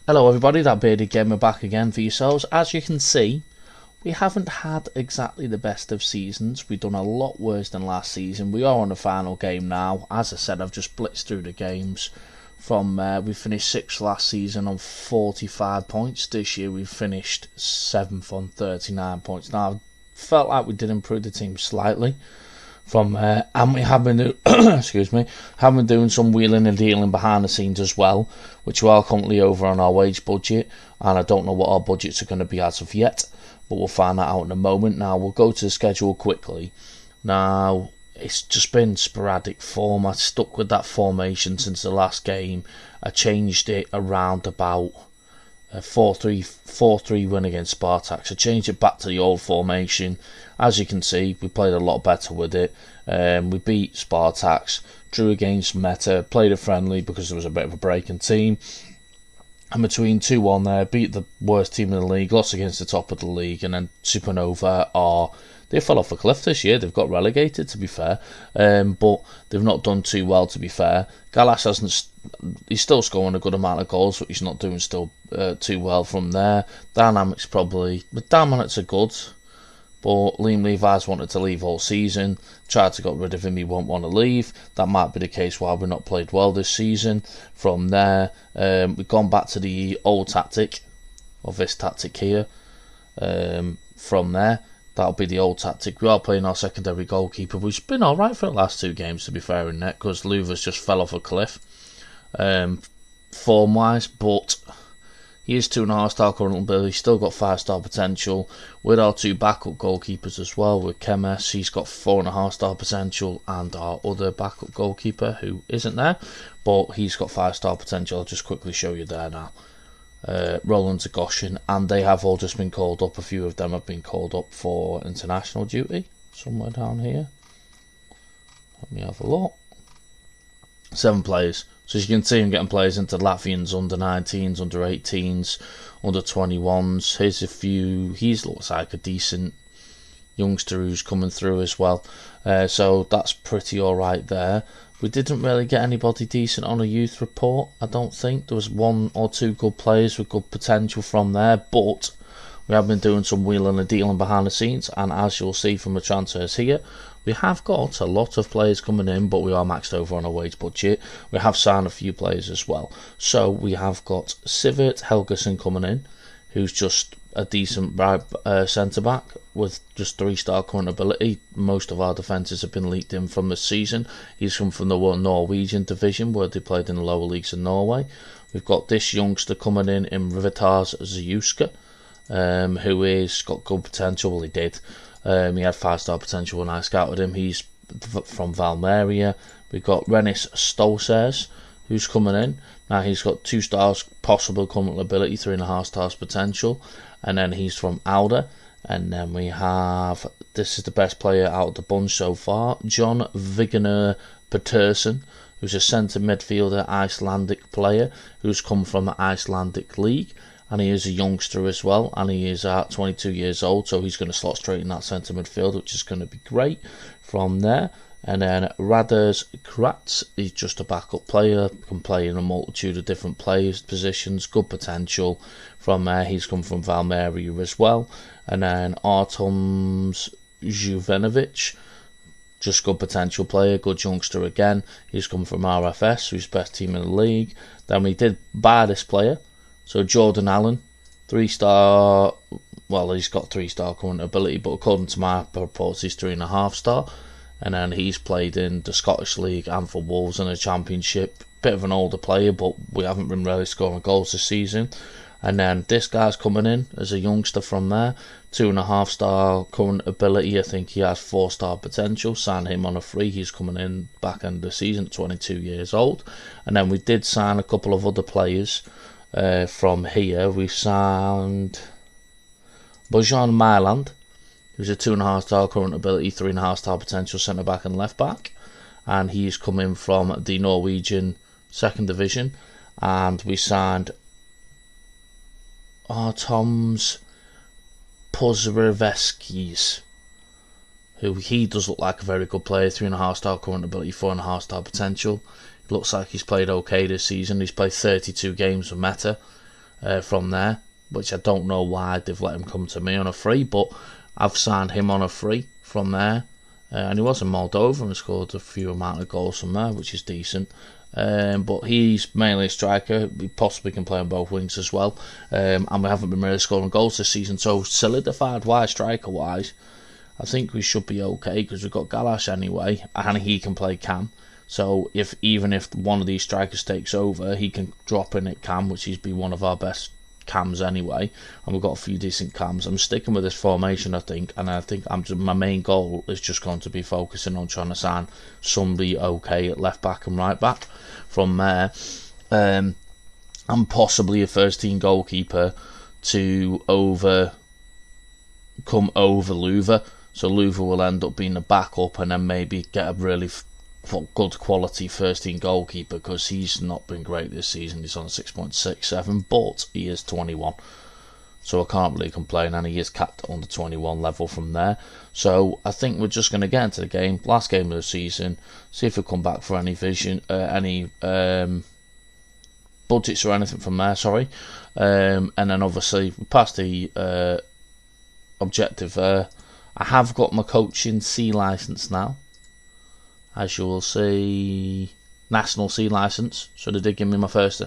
Hello everybody, that bearded gamer back again for yourselves. As you can see, we haven't had exactly the best of seasons. We've done a lot worse than last season. We are on the final game now. As I said, I've just blitzed through the games. We finished 6th last season on 45 points. This year we finished 7th on 39 points. Now, I felt like we did improve the team slightly. And we have been have been doing some wheeling and dealing behind the scenes as well, which we are currently over on our wage budget, and I don't know what our budgets are going to be as of yet, but we'll find that out in a moment. Now we'll go to the schedule quickly. Now it's just been sporadic form. I stuck with that formation since the last game. I changed it around about a 4-3 win against Spartak. So changed it back to the old formation. As you can see, we played a lot better with it. We beat Spartak, drew against Meta, played a friendly because there was a bit of a breaking team. And between 2-1 there, beat the worst team in the league, lost against the top of the league, and then Supernova they fell off a cliff this year. They've got relegated, to be fair, but they've not done too well, to be fair. Galas he's still scoring a good amount of goals, but he's not doing still too well from there. Dynamics the Dynamics are good, but Liam Levi's wanted to leave all season. Tried to get rid of him, he won't want to leave. That might be the case why we've not played well this season. From there, we've gone back to the old tactic, of this tactic here. From there, that'll be the old tactic. We are playing our secondary goalkeeper, which has been alright for the last 2 games, to be fair in net, because Luva's just fell off a cliff, form-wise, but he is 2.5-star currently. He's still got 5-star potential. With our 2 backup goalkeepers as well, with Kemes, he's got 4.5-star potential, and our other backup goalkeeper, who isn't there, but he's got 5-star potential. I'll just quickly show you there now. Roland Zagoshin, and they have all just been called up. A few of them have been called up for international duty, somewhere down here. Let me have a look. 7 players. So as you can see, I'm getting players into Latvians, under 19s, under 18s, under 21s. Here's a few. He looks like a decent youngster who's coming through as well. So that's pretty alright there. We didn't really get anybody decent on a youth report, I don't think. There was 1 or 2 good players with good potential from there, but we have been doing some wheeling and dealing behind the scenes, and as you'll see from the transfers here, we have got a lot of players coming in, but we are maxed over on our wage budget. We have signed a few players as well. So we have got Sivert Helgeson coming in, who's just a decent centre-back with just 3-star current ability. Most of our defences have been leaked in from this season. He's come from the Norwegian division, where they played in the lower leagues in Norway. We've got this youngster coming in Rivitas Zjuska, who has got good potential. Well, he did. He had 5-star potential when I scouted him. He's from Valmeria. We've got Renis Stolzers, who's coming in. Now he's got 2 stars possible current ability, 3.5 stars potential, and then he's from Alda. And then we have, this is the best player out of the bunch so far, John Vigener Peterson, who's a centre midfielder, Icelandic player, who's come from the Icelandic League, and he is a youngster as well, and he is 22 years old, so he's going to slot straight in that centre midfield, which is going to be great from there. And then Raders Kratz, he's just a backup player, can play in a multitude of different positions, good potential. From there, he's come from Valmeria as well. And then Artoms Juvenovic, just good potential player, good youngster again. He's come from RFS, who's best team in the league. Then we did buy this player, so Jordan Allen, 3-star, well, he's got 3-star current ability, but according to my reports, he's 3.5-star. And then he's played in the Scottish League and for Wolves in the Championship. Bit of an older player, but we haven't been really scoring goals this season. And then this guy's coming in as a youngster from there. 2.5-star current ability. I think he has 4-star potential. Sign him on a free. He's coming in back end of the season, 22 years old. And then we did sign a couple of other players from here. We signed Bojan Myland, who's a 2.5 star current ability, 3.5 star potential centre back and left back, and he's coming from the Norwegian second division. And we signed Toms Pozreveskis, who he does look like a very good player, 3.5 star current ability, 4.5 star potential. It looks like he's played okay this season. He's played 32 games with Meta from there, which I don't know why they've let him come to me on a free, but I've signed him on a free from there. And he was in Moldova and scored a few amount of goals from there, which is decent. But he's mainly a striker. He possibly can play on both wings as well. And we haven't been really scoring goals this season, so solidified wise, striker wise, I think we should be okay, because we've got Galash anyway, and he can play cam. So even if one of these strikers takes over, he can drop in at cam, which he's been one of our best cams anyway, and we've got a few decent cams. I'm sticking with this formation, I think, and I think my main goal is just going to be focusing on trying to sign somebody okay at left back and right back from there, and possibly a first team goalkeeper to come over Louver. So Louver will end up being a backup, and then maybe get a really good quality first team goalkeeper, because he's not been great this season. He's on 6.67, but he is 21, so I can't really complain, and he is capped on the 21 level from there. So I think we're just going to get into the game, last game of the season, see if we come back for any budgets or anything from there, and then obviously we passed the objective there. I have got my coaching C licence now, as you will see, national C licence, so they did give me my first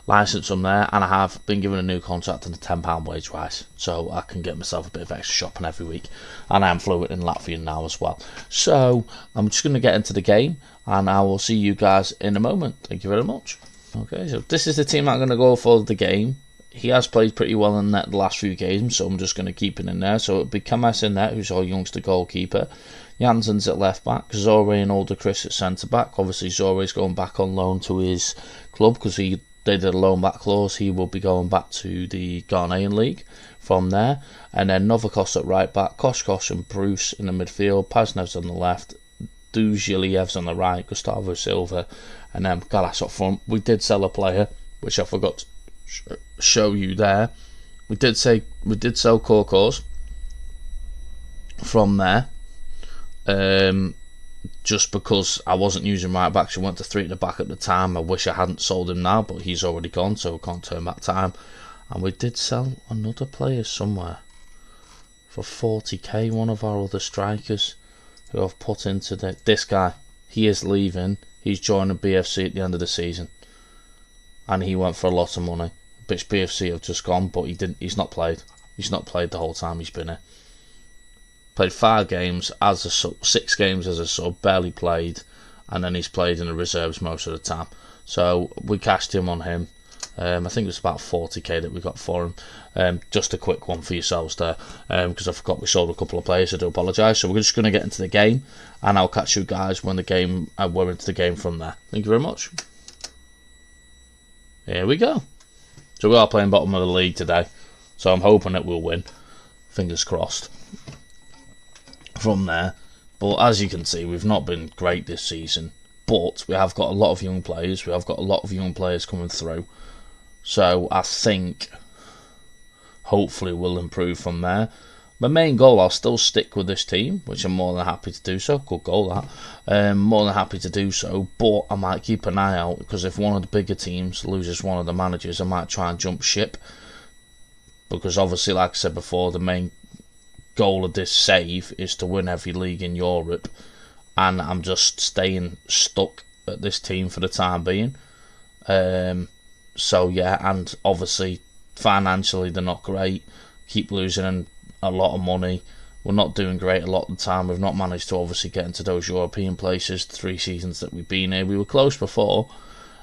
licence from there, and I have been given a new contract and a £10 wage rise, so I can get myself a bit of extra shopping every week, and I am fluent in Latvian now as well. So I'm just going to get into the game, and I will see you guys in a moment. Thank you very much. Okay, so this is the team I'm going to go for the game. He has played pretty well in the last few games, so I'm just going to keep it in there. So it'll be Kamas in there, who's our youngster goalkeeper. Jansen's at left back, Zoré and older Chris at centre back. Obviously Zoré's going back on loan to his club, because they did a loan back clause. He will be going back to the Ghanaian league from there. And then Novikos at right back, Koshkosh and Bruce in the midfield, Paznev's on the left, Duzhiliev's on the right, Gustavo Silva, and then Galas up front. We did sell a player, which I forgot to show you there. We did sell Korkos from there, just because I wasn't using right backs. He went to 3 at the back at the time. I wish I hadn't sold him now, but he's already gone, so we can't turn back time. And we did sell another player somewhere for 40k, one of our other strikers who I've put into this guy. He is leaving. He's joining BFC at the end of the season, and he went for a lot of money. Which BFC have just gone, but he's not played. He's not played the whole time he's been here. Played 5 games as a sub, 6 games as a sub, barely played, and then he's played in the reserves most of the time. So we cashed him on him. I think it was about 40k that we got for him. Just a quick one for yourselves there, because I forgot we sold a couple of players. I do apologise. So we're just going to get into the game, and I'll catch you guys when we're into the game from there. Thank you very much. Here we go. So we are playing bottom of the league today, so I'm hoping that we'll win. Fingers crossed from there. But as you can see, we've not been great this season, but we have got a lot of young players. We have got a lot of young players coming through, so I think hopefully we'll improve from there. My main goal, I'll still stick with this team, which I'm more than happy to do so. Good goal, that. More than happy to do so, but I might keep an eye out, because if one of the bigger teams loses one of the managers, I might try and jump ship. Because obviously, like I said before, the main goal of this save is to win every league in Europe, and I'm just staying stuck at this team for the time being. So yeah, and obviously financially they're not great. Keep losing a lot of money. We're not doing great a lot of the time. We've not managed to obviously get into those European places 3 seasons that we've been here. We were close before,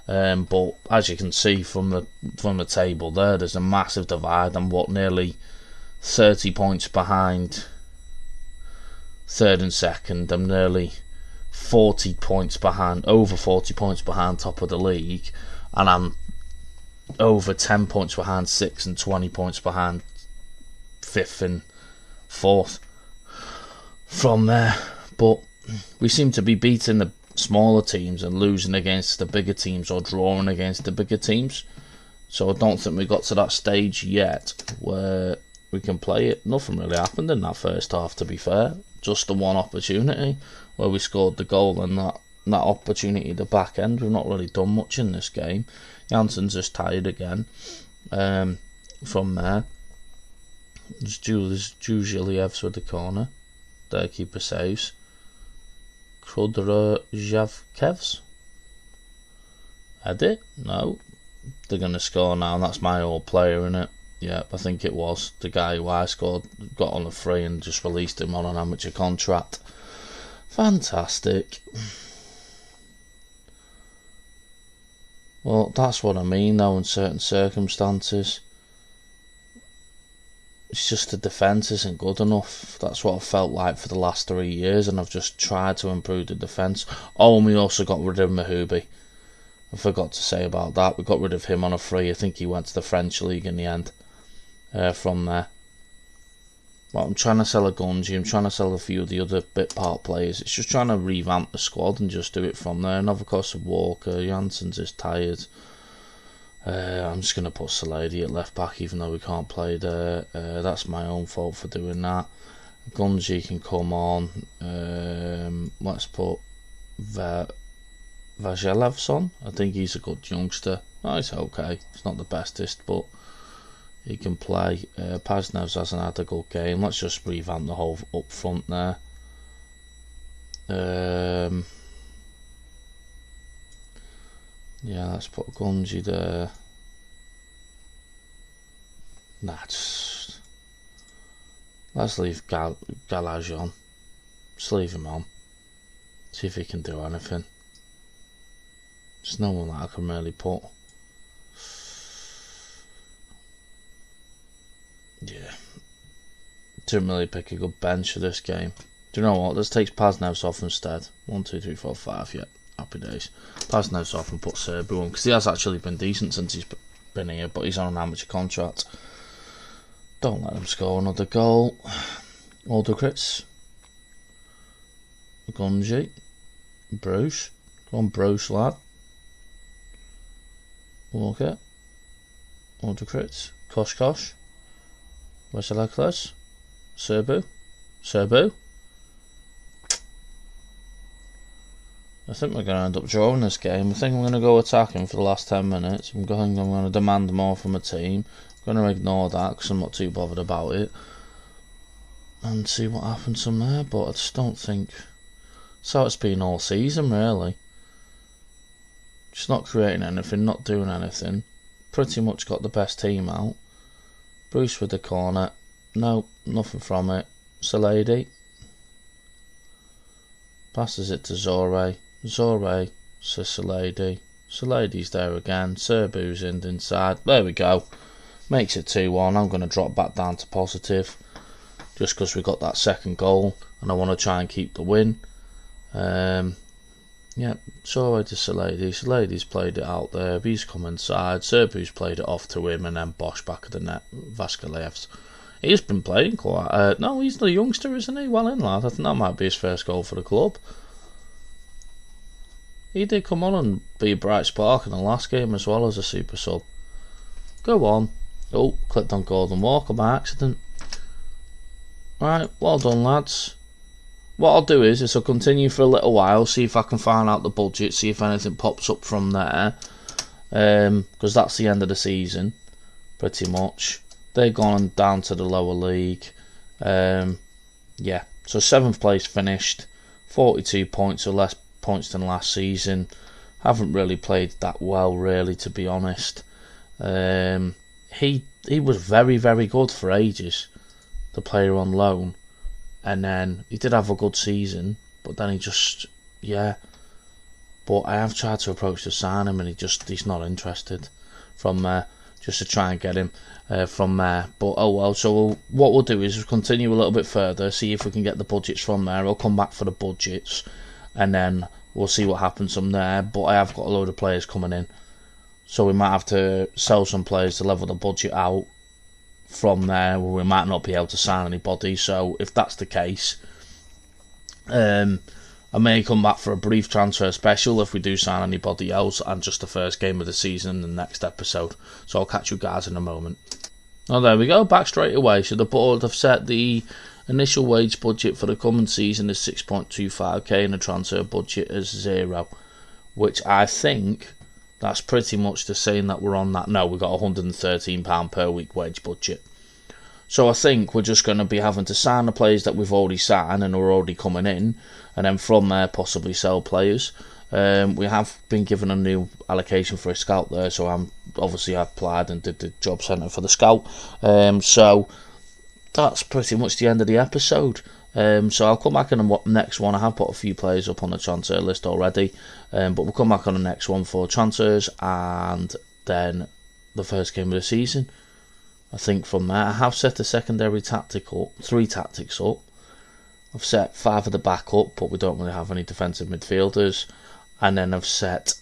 but as you can see from the table there's a massive divide. I'm nearly 30 points behind third and second. I'm nearly 40 points behind, over 40 points behind top of the league, and I'm over 10 points behind 6th and 20 points behind 5th and 4th from there. But we seem to be beating the smaller teams and losing against the bigger teams or drawing against the bigger teams. So I don't think we got to that stage yet where we can play it. Nothing really happened in that first half, to be fair. Just the one opportunity where we scored the goal, and that opportunity at the back end. We've not really done much in this game. Jansen's just tired again. From there, it's Julievs with the corner. Their keeper saves. Kudrjavkevs. Edit? No. They're going to score now, and that's my old player, innit? Yeah, I think it was. The guy who I scored got on a free and just released him on an amateur contract. Fantastic. Well, that's what I mean, though, in certain circumstances. It's just the defence isn't good enough. That's what I've felt like for the last 3 years, and I've just tried to improve the defence. Oh, and we also got rid of Mahubi. I forgot to say about that. We got rid of him on a free. I think he went to the French league in the end. From there. Well, I'm trying to sell a Gunji. I'm trying to sell a few of the other bit part players. It's just trying to revamp the squad and just do it from there. And of course, Walker. Jansen's is tired. I'm just going to put Saladi at left back, even though we can't play there. That's my own fault for doing that. Gunji can come on. Let's put Vajelevs on. I think he's a good youngster. Oh, it's okay. It's not the bestest, but he can play. Paznevs hasn't had a good game. Let's just revamp the whole up front there. Yeah, let's put Gunji there. Nah, just let's leave Galage on. Just leave him on. See if he can do anything. There's no one that I can really put. Yeah. Didn't really pick a good bench for this game. Do you know what? Let's take Paznevs off instead. 1, 2, 3, 4, 5. Yeah. Happy days. Paznevs off and put Serbu on, because he has actually been decent since he's been here, but he's on an amateur contract. Don't let him score another goal. Alderkrits. Gunji. Bruce. Come on, Bruce, lad. Walker. Alderkrits. Kosh. Veselakles. Serbu. I think we're going to end up drawing this game. I think I'm going to go attacking for the last 10 minutes. I'm going to demand more from a team. I'm going to ignore that because I'm not too bothered about it. And see what happens from there. But I just don't think... That's how it's been all season, really. Just not creating anything, not doing anything. Pretty much got the best team out. Bruce with the corner. No, nothing from it. Saladi. Passes it to Zorre. Zorre to Saladi. Saladi's there again. Serbu's inside. There we go. Makes it 2-1. I'm going to drop back down to positive. Just because we got that second goal. And I want to try and keep the win. Yeah, Zorre to Saladi. Saladi's played it out there. He's come inside. Serbu's played it off to him. And then Bosch back at the net. Vasquez. He's been playing quite... no, he's the youngster, isn't he? Well in, lad. I think that might be his first goal for the club. He did come on and be a bright spark in the last game as well as a super sub. Go on. Oh, clicked on Gordon Walker by accident. Right, well done, lads. What I'll do is I'll continue for a little while, see if I can find out the budget, see if anything pops up from there. Because that's the end of the season, pretty much. They've gone down to the lower league. Yeah, so 7th place finished. 42 points or less points than last season. Haven't really played that well, really, to be honest. He was very, very good for ages, the player on loan. And then he did have a good season, but then he just, yeah. But I have tried to approach to sign him, and he's not interested from there. Just to try and get him from there. But oh well, so what we'll do is we'll continue a little bit further, see if we can get the budgets from there. I'll come back for the budgets, and then we'll see what happens from there. But I have got a load of players coming in, so we might have to sell some players to level the budget out, from there we might not be able to sign anybody. So if that's the case, I may come back for a brief transfer special if we do sign anybody else, and just the first game of the season in the next episode. So I'll catch you guys in a moment. Oh, there we go, back straight away. So the board have set the initial wage budget for the coming season as 6.25k and the transfer budget as 0, which I think that's pretty much the same that we're on that. No, we've got £113 per week wage budget. So I think we're just going to be having to sign the players that we've already signed and are already coming in, and then from there possibly sell players. We have been given a new allocation for a scout there, so I applied and did the job centre for the scout. So that's pretty much the end of the episode. So I'll come back in the next one. I have put a few players up on the transfer list already, but we'll come back on the next one for transfers and then the first game of the season. I think from there I have set a secondary tactic up, 3 tactics up. I've set 5 at the back up, but we don't really have any defensive midfielders. And then I've set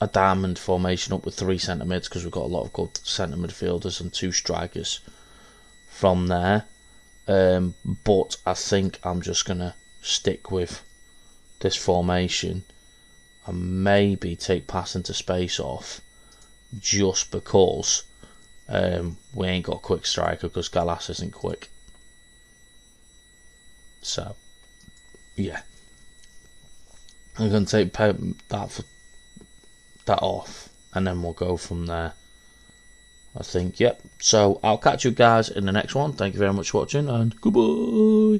a diamond formation up with 3 centre mids because we've got a lot of good centre midfielders and 2 strikers from there. But I think I'm just going to stick with this formation and maybe take pass into space off just because we ain't got a quick striker because Gallas isn't quick. So, yeah. I'm going to take that off and then we'll go from there. I think, yep. So, I'll catch you guys in the next one. Thank you very much for watching and goodbye.